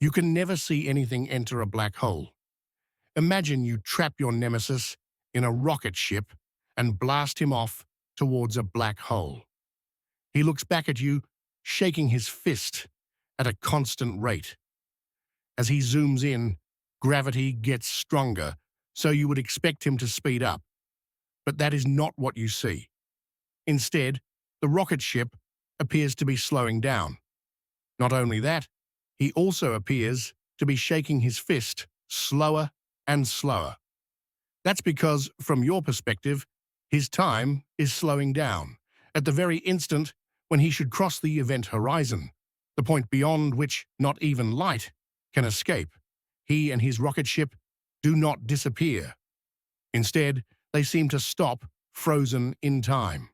You can never see anything enter a black hole. Imagine you trap your nemesis in a rocket ship and blast him off towards a black hole. He looks back at you, shaking his fist at a constant rate. As he zooms in, gravity gets stronger, so you would expect him to speed up. But that is not what you see. Instead, the rocket ship appears to be slowing down. Not only that, he also appears to be shaking his fist slower and slower. That's because, from your perspective, his time is slowing down at the very instant when he should cross the event horizon, the point beyond which not even light can escape. He and his rocket ship do not disappear. Instead, they seem to stop, frozen in time.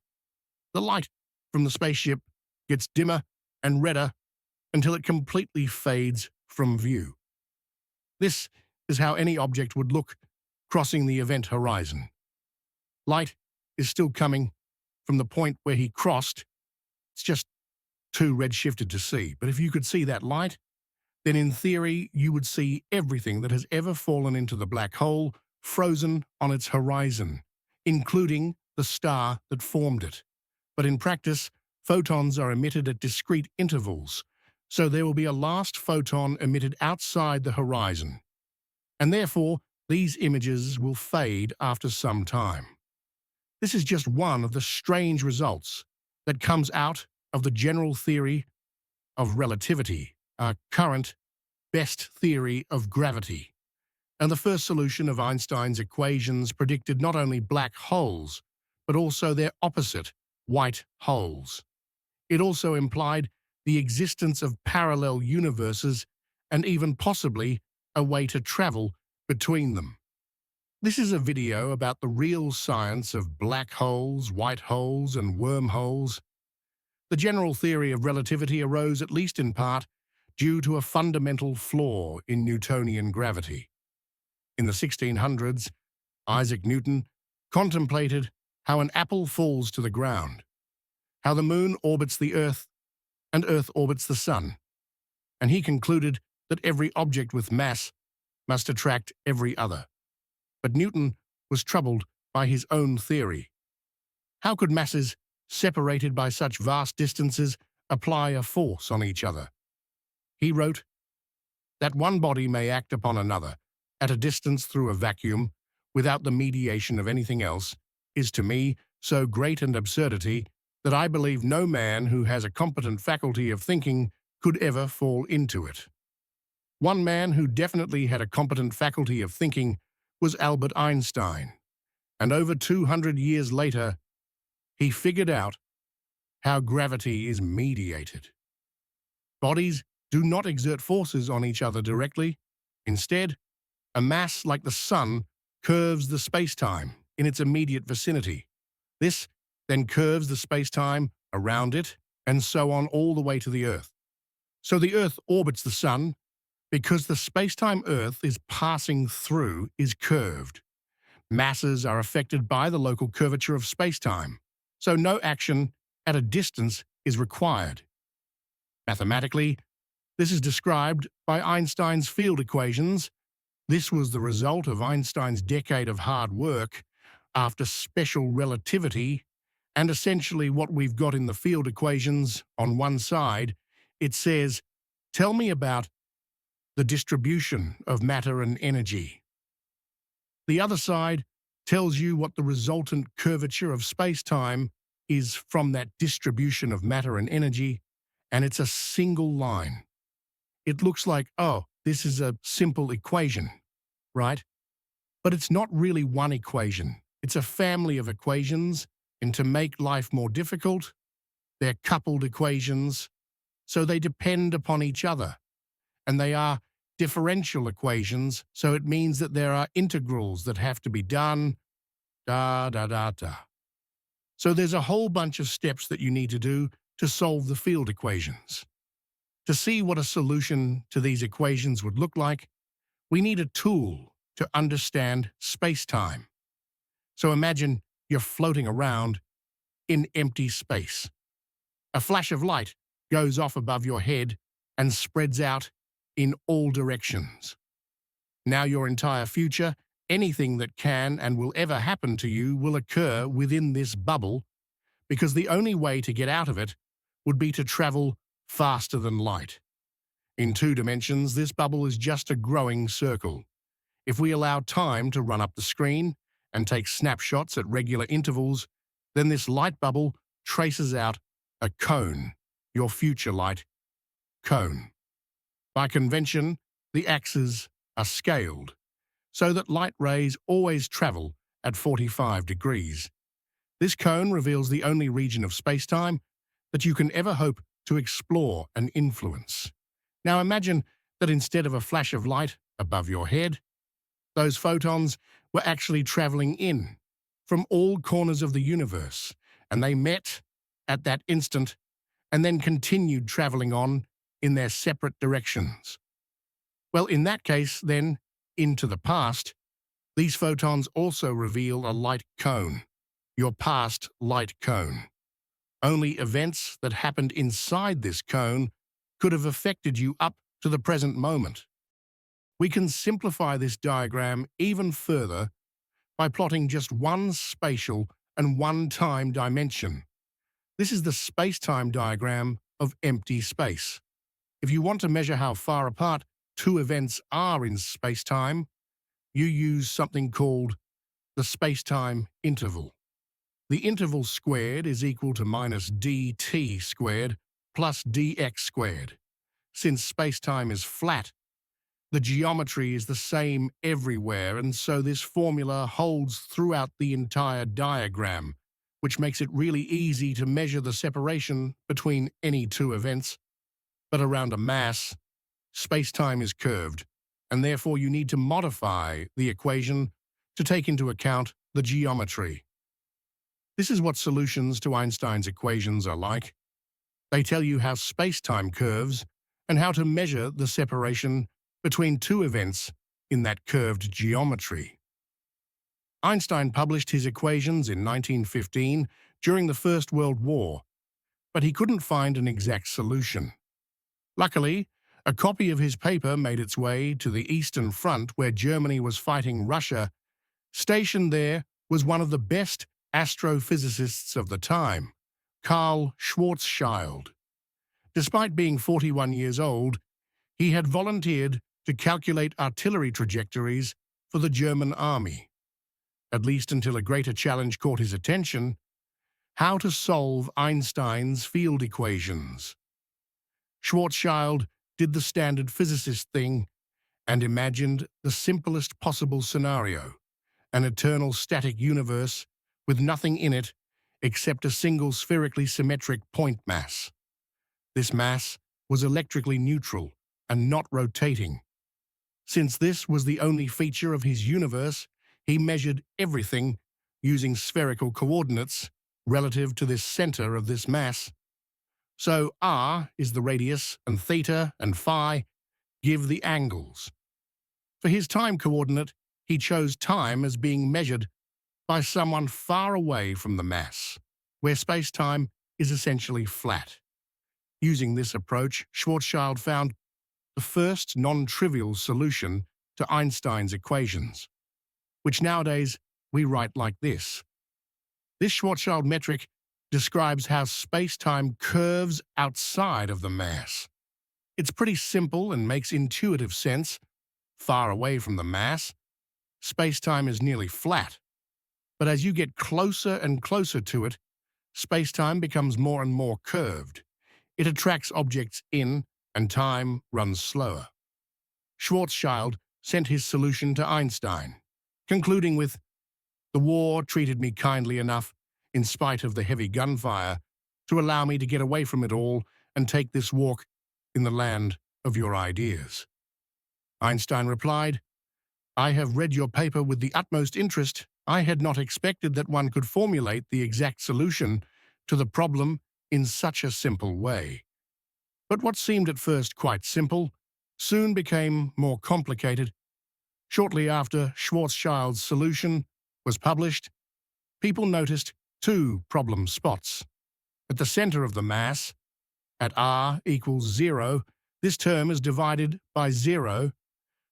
The light from the spaceship gets dimmer and redder until it completely fades from view. This is how any object would look crossing the event horizon. Light is still coming from the point where he crossed. It's just too redshifted to see. But if you could see that light, then in theory you would see everything that has ever fallen into the black hole frozen on its horizon, including the star that formed it. But in practice, photons are emitted at discrete intervals, so there will be a last photon emitted outside the horizon. And therefore, these images will fade after some time. This is just one of the strange results that comes out of the general theory of relativity, our current best theory of gravity. And the first solution of Einstein's equations predicted not only black holes, but also their opposite, white holes. It also implied the existence of parallel universes and even possibly a way to travel between them. This is a video about the real science of black holes, white holes, and wormholes. The general theory of relativity arose, at least in part, due to a fundamental flaw in Newtonian gravity. In the 1600s, Isaac Newton contemplated how an apple falls to the ground, how the moon orbits the Earth and Earth orbits the sun, and he concluded that every object with mass must attract every other. But Newton was troubled by his own theory. How could masses separated by such vast distances apply a force on each other? He wrote, "That one body may act upon another at a distance through a vacuum without the mediation of anything else is to me so great an absurdity that I believe no man who has a competent faculty of thinking could ever fall into it." One man who definitely had a competent faculty of thinking was Albert Einstein, and over 200 years later, he figured out how gravity is mediated. Bodies do not exert forces on each other directly. Instead, a mass like the sun curves the spacetime in its immediate vicinity. This then curves the spacetime around it, and so on all the way to the Earth. So the Earth orbits the sun because the spacetime Earth is passing through is curved. Masses are affected by the local curvature of spacetime, so no action at a distance is required. Mathematically, this is described by Einstein's field equations. This was the result of Einstein's decade of hard work after special relativity, and essentially what we've got in the field equations on one side, it says, tell me about the distribution of matter and energy. The other side tells you what the resultant curvature of space-time is from that distribution of matter and energy, and it's a single line. It looks like, oh, this is a simple equation, right? But it's not really one equation. It's a family of equations, and to make life more difficult, they're coupled equations, so they depend upon each other. And they are differential equations, so it means that there are integrals that have to be done, So there's a whole bunch of steps that you need to do to solve the field equations. To see what a solution to these equations would look like, we need a tool to understand space-time. So imagine you're floating around in empty space. A flash of light goes off above your head and spreads out in all directions. Now your entire future, anything that can and will ever happen to you will occur within this bubble, because the only way to get out of it would be to travel faster than light. In 2 dimensions, this bubble is just a growing circle. If we allow time to run up the screen and take snapshots at regular intervals, then this light bubble traces out a cone, your future light cone. By convention, the axes are scaled, so that light rays always travel at 45 degrees. This cone reveals the only region of spacetime that you can ever hope to explore and influence. Now imagine that instead of a flash of light above your head, those photons were actually traveling in from all corners of the universe, and they met at that instant and then continued traveling on in their separate directions. Well, in that case, then, into the past, these photons also reveal a light cone, your past light cone. Only events that happened inside this cone could have affected you up to the present moment. We can simplify this diagram even further by plotting just one spatial and one time dimension. This is the space-time diagram of empty space. If you want to measure how far apart 2 events are in space-time, you use something called the space-time interval. The interval squared is equal to minus dt squared plus dx squared. Since space-time is flat, the geometry is the same everywhere, and so this formula holds throughout the entire diagram, which makes it really easy to measure the separation between any 2 events. But around a mass, space-time is curved, and therefore you need to modify the equation to take into account the geometry. This is what solutions to Einstein's equations are like. They tell you how space-time curves and how to measure the separation between 2 events in that curved geometry. Einstein published his equations in 1915 during the First World War, but he couldn't find an exact solution. Luckily, a copy of his paper made its way to the Eastern Front, where Germany was fighting Russia. Stationed there was one of the best astrophysicists of the time, Karl Schwarzschild. Despite being 41 years old, he had volunteered to calculate artillery trajectories for the German army, at least until a greater challenge caught his attention: how to solve Einstein's field equations. Schwarzschild did the standard physicist thing and imagined the simplest possible scenario: an eternal static universe with nothing in it except a single spherically symmetric point mass. This mass was electrically neutral and not rotating. Since this was the only feature of his universe, he measured everything using spherical coordinates relative to this center of this mass. So r is the radius, and theta and phi give the angles. For his time coordinate, he chose time as being measured by someone far away from the mass, where space-time is essentially flat. Using this approach, Schwarzschild found the first non-trivial solution to Einstein's equations, which nowadays we write like this. This Schwarzschild metric describes how space-time curves outside of the mass. It's pretty simple and makes intuitive sense. Far away from the mass, space-time is nearly flat. But as you get closer and closer to it, space-time becomes more and more curved. It attracts objects in, and time runs slower. Schwarzschild sent his solution to Einstein, concluding with, "The war treated me kindly enough, in spite of the heavy gunfire, to allow me to get away from it all and take this walk in the land of your ideas." Einstein replied, "I have read your paper with the utmost interest. I had not expected that one could formulate the exact solution to the problem in such a simple way." But what seemed at first quite simple soon became more complicated. Shortly after Schwarzschild's solution was published, people noticed 2 problem spots. At the center of the mass, at r equals 0, This term is divided by zero,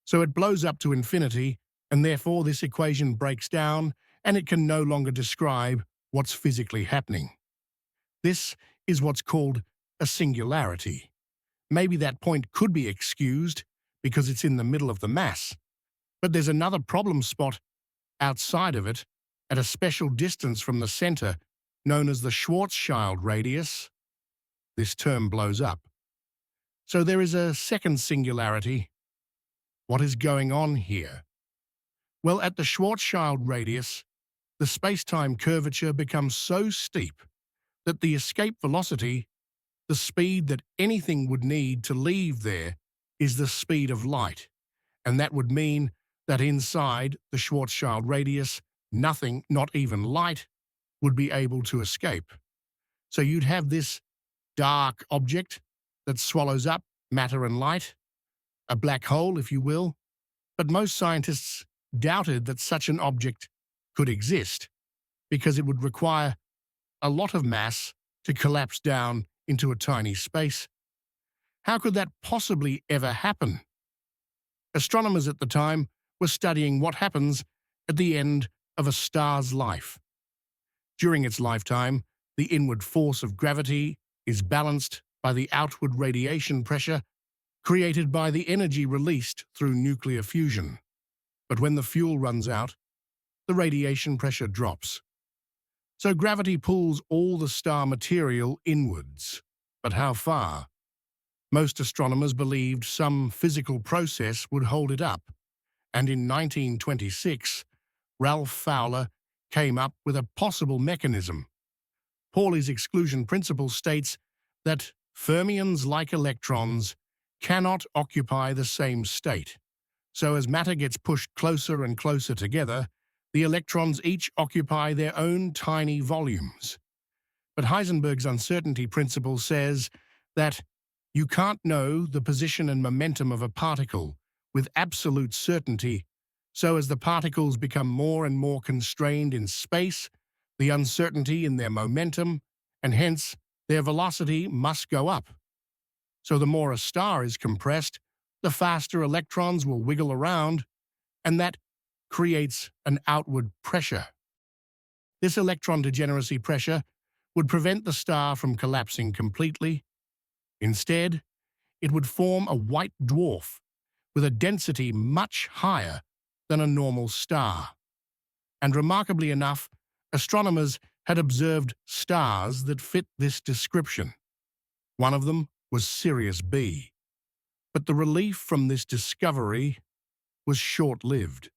so it blows up to infinity, and therefore this equation breaks down and it can no longer describe what's physically happening. This is what's called a singularity. Maybe that point could be excused because it's in the middle of the mass, but there's another problem spot outside of it, at a special distance from the center, known as the Schwarzschild radius. This term blows up. So there is a second singularity. What is going on here? Well, at the Schwarzschild radius, the spacetime curvature becomes so steep that the escape velocity, the speed that anything would need to leave there, is the speed of light. And that would mean that inside the Schwarzschild radius, nothing, not even light, would be able to escape. So you'd have this dark object that swallows up matter and light, a black hole, if you will. But most scientists doubted that such an object could exist because it would require a lot of mass to collapse down into a tiny space. How could that possibly ever happen? Astronomers at the time were studying what happens at the end of a star's life. During its lifetime, the inward force of gravity is balanced by the outward radiation pressure created by the energy released through nuclear fusion. But when the fuel runs out, the radiation pressure drops. So gravity pulls all the star material inwards. But how far? Most astronomers believed some physical process would hold it up, and in 1926, Ralph Fowler came up with a possible mechanism. Pauli's exclusion principle states that fermions, like electrons, cannot occupy the same state. So as matter gets pushed closer and closer together, the electrons each occupy their own tiny volumes. But Heisenberg's uncertainty principle says that you can't know the position and momentum of a particle with absolute certainty, so as the particles become more and more constrained in space, the uncertainty in their momentum, and hence their velocity must go up. So the more a star is compressed, the faster electrons will wiggle around, and that creates an outward pressure. This electron degeneracy pressure would prevent the star from collapsing completely. Instead, it would form a white dwarf with a density much higher than a normal star. And remarkably enough, astronomers had observed stars that fit this description. One of them was Sirius B. But the relief from this discovery was short-lived.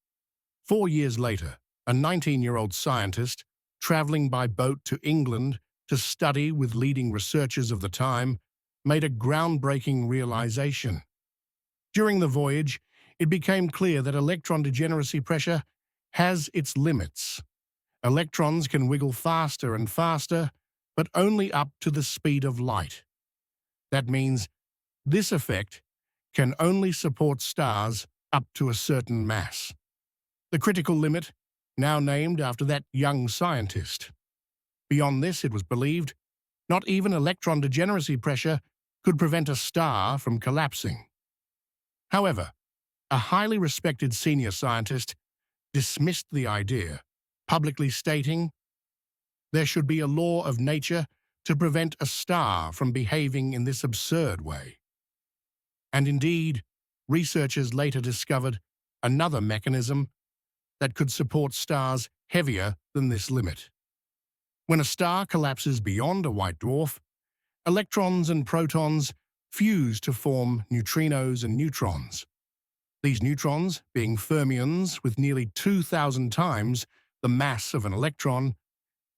4 years later, a 19-year-old scientist, traveling by boat to England to study with leading researchers of the time, made a groundbreaking realization. During the voyage, it became clear that electron degeneracy pressure has its limits. Electrons can wiggle faster and faster, but only up to the speed of light. That means this effect can only support stars up to a certain mass. The critical limit, now named after that young scientist. Beyond this, it was believed, not even electron degeneracy pressure could prevent a star from collapsing. However, a highly respected senior scientist dismissed the idea, publicly stating, "There should be a law of nature to prevent a star from behaving in this absurd way." And indeed, researchers later discovered another mechanism that could support stars heavier than this limit. When a star collapses beyond a white dwarf, electrons and protons fuse to form neutrinos and neutrons. These neutrons, being fermions with nearly 2,000 times the mass of an electron,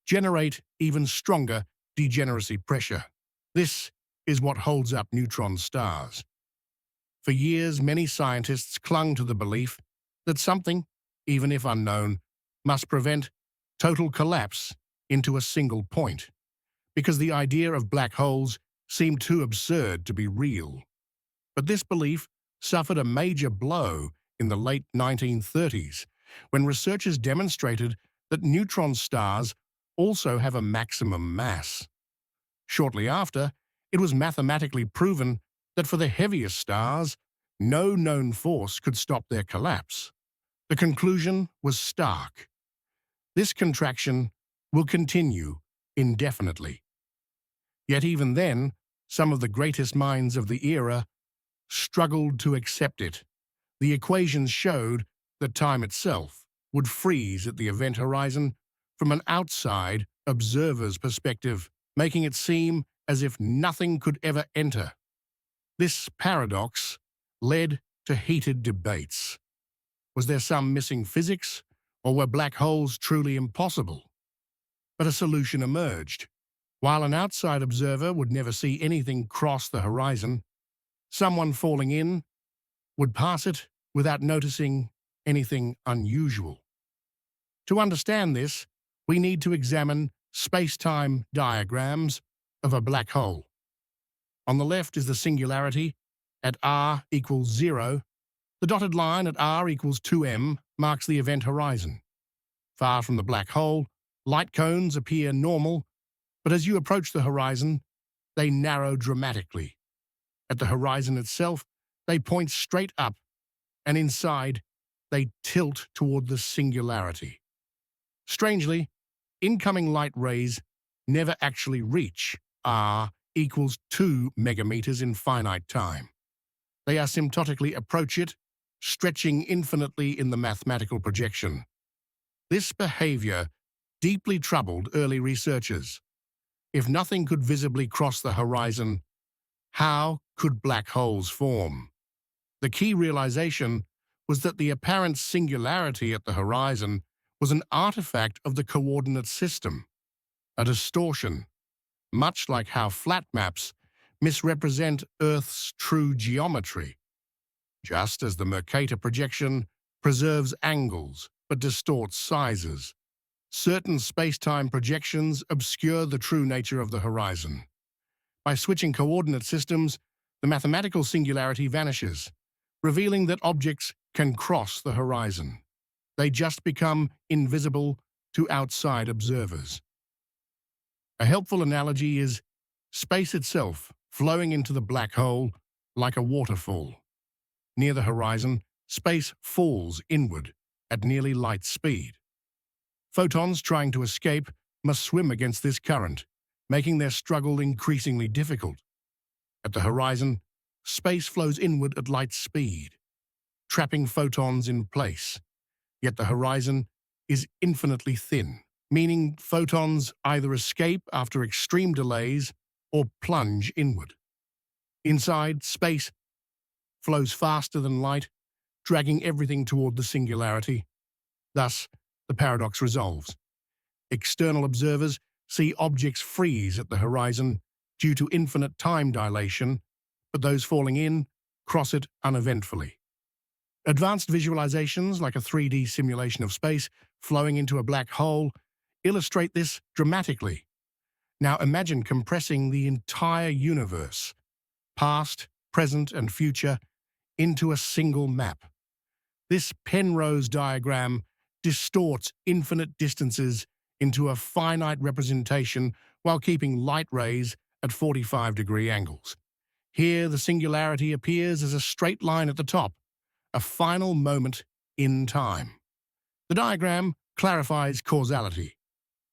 generate even stronger degeneracy pressure. This is what holds up neutron stars. For years, many scientists clung to the belief that something, even if unknown, must prevent total collapse into a single point, because the idea of black holes seemed too absurd to be real. But this belief suffered a major blow in the late 1930s, when researchers demonstrated that neutron stars also have a maximum mass. Shortly after, it was mathematically proven that for the heaviest stars, no known force could stop their collapse. The conclusion was stark. This contraction will continue indefinitely. Yet even then, some of the greatest minds of the era struggled to accept it. The equations showed that time itself would freeze at the event horizon from an outside observer's perspective, making it seem as if nothing could ever enter. This paradox led to heated debates. Was there some missing physics, or were black holes truly impossible? But a solution emerged. While an outside observer would never see anything cross the horizon, someone falling in would pass it without noticing anything unusual. To understand this, we need to examine space-time diagrams of a black hole. On the left is the singularity at r equals 0. The dotted line at r equals 2m marks the event horizon. Far from the black hole, light cones appear normal, but as you approach the horizon, they narrow dramatically. At the horizon itself, they point straight up, and inside, they tilt toward the singularity. Strangely, incoming light rays never actually reach r equals 2 megameters in finite time. They asymptotically approach it, stretching infinitely in the mathematical projection. This behavior deeply troubled early researchers. If nothing could visibly cross the horizon, how could black holes form? The key realization was that the apparent singularity at the horizon was an artifact of the coordinate system, a distortion, much like how flat maps misrepresent Earth's true geometry. Just as the Mercator projection preserves angles but distorts sizes, certain space-time projections obscure the true nature of the horizon. By switching coordinate systems, the mathematical singularity vanishes, revealing that objects can cross the horizon. They just become invisible to outside observers. A helpful analogy is space itself flowing into the black hole like a waterfall. Near the horizon, space falls inward at nearly light speed. Photons trying to escape must swim against this current, making their struggle increasingly difficult. At the horizon, space flows inward at light speed, trapping photons in place. Yet the horizon is infinitely thin, meaning photons either escape after extreme delays or plunge inward. Inside, space flows faster than light, dragging everything toward the singularity. Thus, the paradox resolves. External observers see objects freeze at the horizon due to infinite time dilation, but those falling in cross it uneventfully. Advanced visualizations, like a 3D simulation of space flowing into a black hole, illustrate this dramatically. Now imagine compressing the entire universe, past, present, and future, into a single map. This Penrose diagram distorts infinite distances into a finite representation while keeping light rays at 45-degree angles. Here, the singularity appears as a straight line at the top, a final moment in time. The diagram clarifies causality.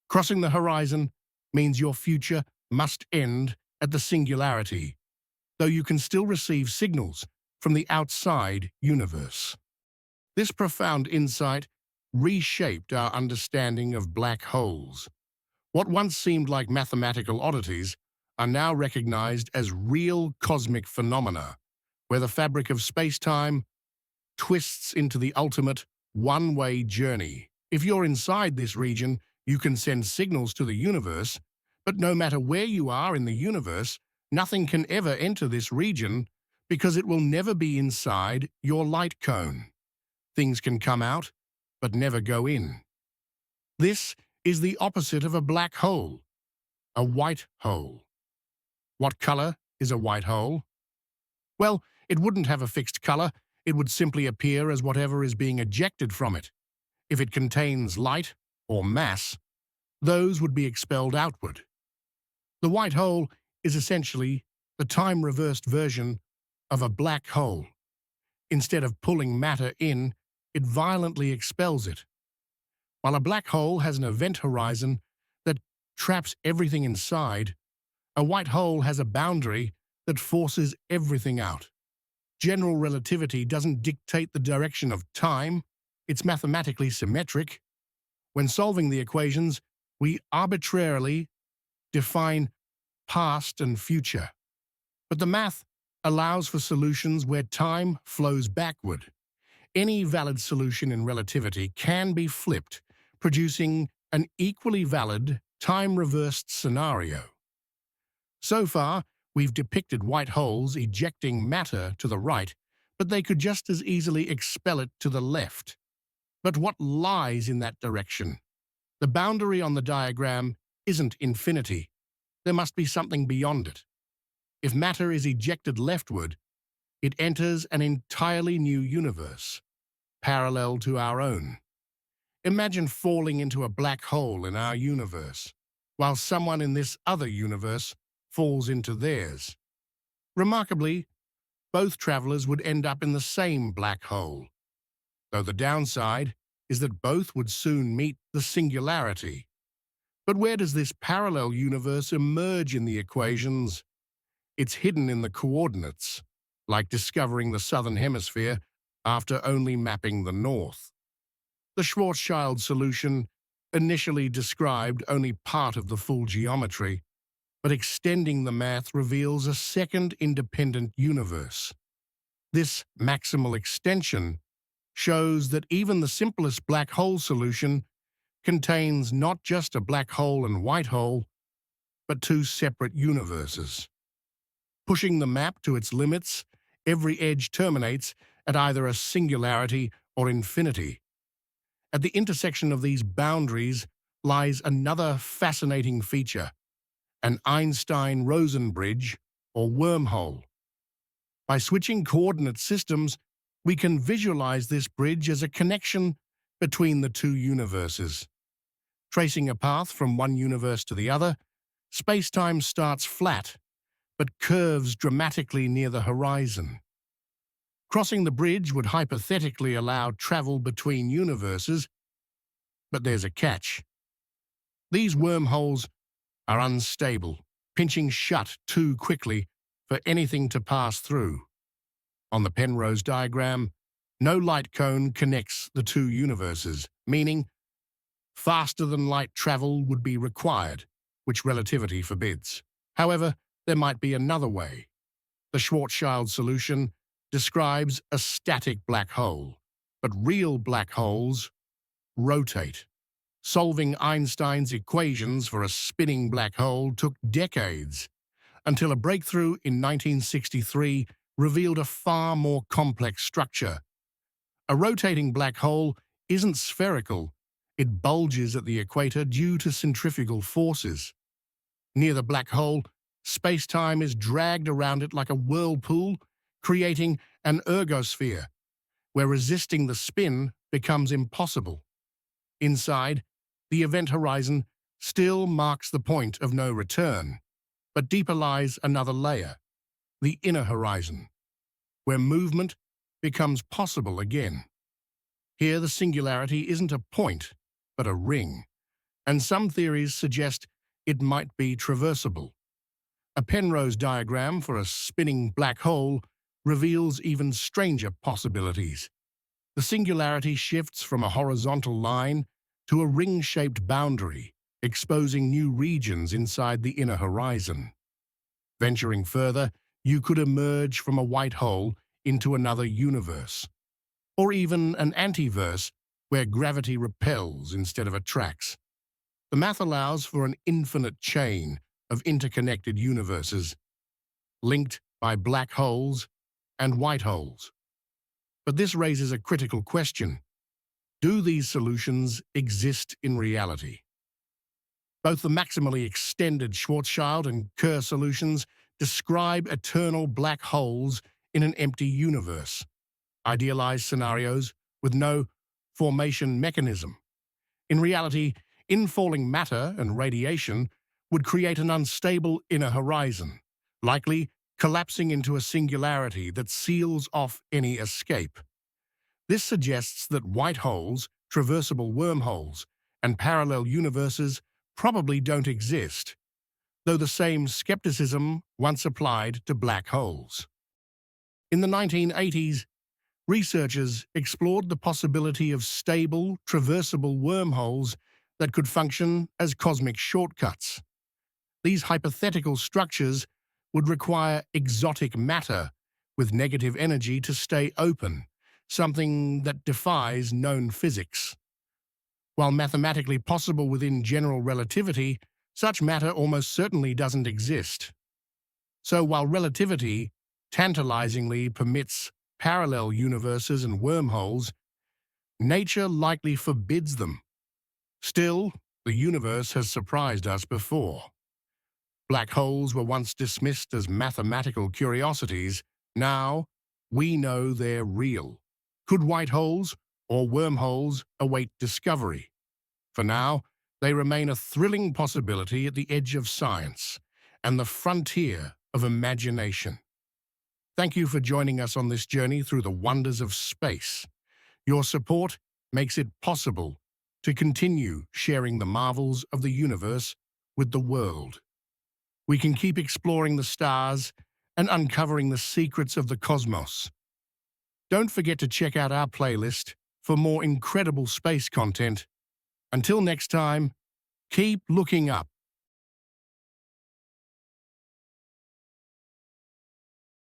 Crossing the horizon means your future must end at the singularity, though you can still receive signals from the outside universe. This profound insight reshaped our understanding of black holes. What once seemed like mathematical oddities are now recognized as real cosmic phenomena, where the fabric of space-time twists into the ultimate one-way journey. If you're inside this region, you can send signals to the universe, but no matter where you are in the universe, nothing can ever enter this region because it will never be inside your light cone. Things can come out, but never go in. This is the opposite of a black hole, a white hole. What color is a white hole? Well, it wouldn't have a fixed color. It would simply appear as whatever is being ejected from it. If it contains light or mass, those would be expelled outward. The white hole is essentially the time-reversed version of a black hole. Instead of pulling matter in, it violently expels it. While a black hole has an event horizon that traps everything inside, a white hole has a boundary that forces everything out. General relativity doesn't dictate the direction of time, it's mathematically symmetric. When solving the equations, we arbitrarily define past and future. But the math allows for solutions where time flows backward. Any valid solution in relativity can be flipped, producing an equally valid, time-reversed scenario. So far, we've depicted white holes ejecting matter to the right, but they could just as easily expel it to the left. But what lies in that direction? The boundary on the diagram isn't infinity. There must be something beyond it. If matter is ejected leftward, it enters an entirely new universe, parallel to our own. Imagine falling into a black hole in our universe, while someone in this other universe falls into theirs. Remarkably, both travelers would end up in the same black hole, though the downside is that both would soon meet the singularity. But where does this parallel universe emerge in the equations? It's hidden in the coordinates, like discovering the southern hemisphere after only mapping the north. The Schwarzschild solution initially described only part of the full geometry, but extending the math reveals a second independent universe. This maximal extension shows that even the simplest black hole solution contains not just a black hole and white hole, but two separate universes. Pushing the map to its limits, every edge terminates at either a singularity or infinity. At the intersection of these boundaries lies another fascinating feature: an Einstein-Rosen bridge, or wormhole. By switching coordinate systems, we can visualize this bridge as a connection between the two universes. Tracing a path from one universe to the other, spacetime starts flat, but curves dramatically near the horizon. Crossing the bridge would hypothetically allow travel between universes, but there's a catch. These wormholes are unstable, pinching shut too quickly for anything to pass through. On the Penrose diagram, no light cone connects the two universes, meaning faster-than-light travel would be required, which relativity forbids. However, there might be another way. The Schwarzschild solution describes a static black hole, but real black holes rotate. Solving Einstein's equations for a spinning black hole took decades, until a breakthrough in 1963 revealed a far more complex structure. A rotating black hole isn't spherical. It bulges at the equator due to centrifugal forces. Near the black hole, space-time is dragged around it like a whirlpool, creating an ergosphere, where resisting the spin becomes impossible. Inside, the event horizon still marks the point of no return, but deeper lies another layer, the inner horizon, where movement becomes possible again. Here, the singularity isn't a point, but a ring, and some theories suggest it might be traversable. A Penrose diagram for a spinning black hole reveals even stranger possibilities. The singularity shifts from a horizontal line to a ring-shaped boundary, exposing new regions inside the inner horizon. Venturing further, you could emerge from a white hole into another universe, or even an antiverse where gravity repels instead of attracts. The math allows for an infinite chain of interconnected universes, linked by black holes and white holes. But this raises a critical question. Do these solutions exist in reality? Both the maximally extended Schwarzschild and Kerr solutions describe eternal black holes in an empty universe, idealized scenarios with no formation mechanism. In reality, infalling matter and radiation would create an unstable inner horizon, likely collapsing into a singularity that seals off any escape. This suggests that white holes, traversable wormholes, and parallel universes probably don't exist, though the same skepticism once applied to black holes. In the 1980s, researchers explored the possibility of stable, traversable wormholes that could function as cosmic shortcuts. These hypothetical structures would require exotic matter with negative energy to stay open, something that defies known physics. While mathematically possible within general relativity, such matter almost certainly doesn't exist. So while relativity tantalizingly permits parallel universes and wormholes, nature likely forbids them. Still, the universe has surprised us before. Black holes were once dismissed as mathematical curiosities. Now, we know they're real. Could white holes or wormholes await discovery? For now, they remain a thrilling possibility at the edge of science and the frontier of imagination. Thank you for joining us on this journey through the wonders of space. Your support makes it possible to continue sharing the marvels of the universe with the world. We can keep exploring the stars and uncovering the secrets of the cosmos. Don't forget to check out our playlist for more incredible space content. Until next time, keep looking up.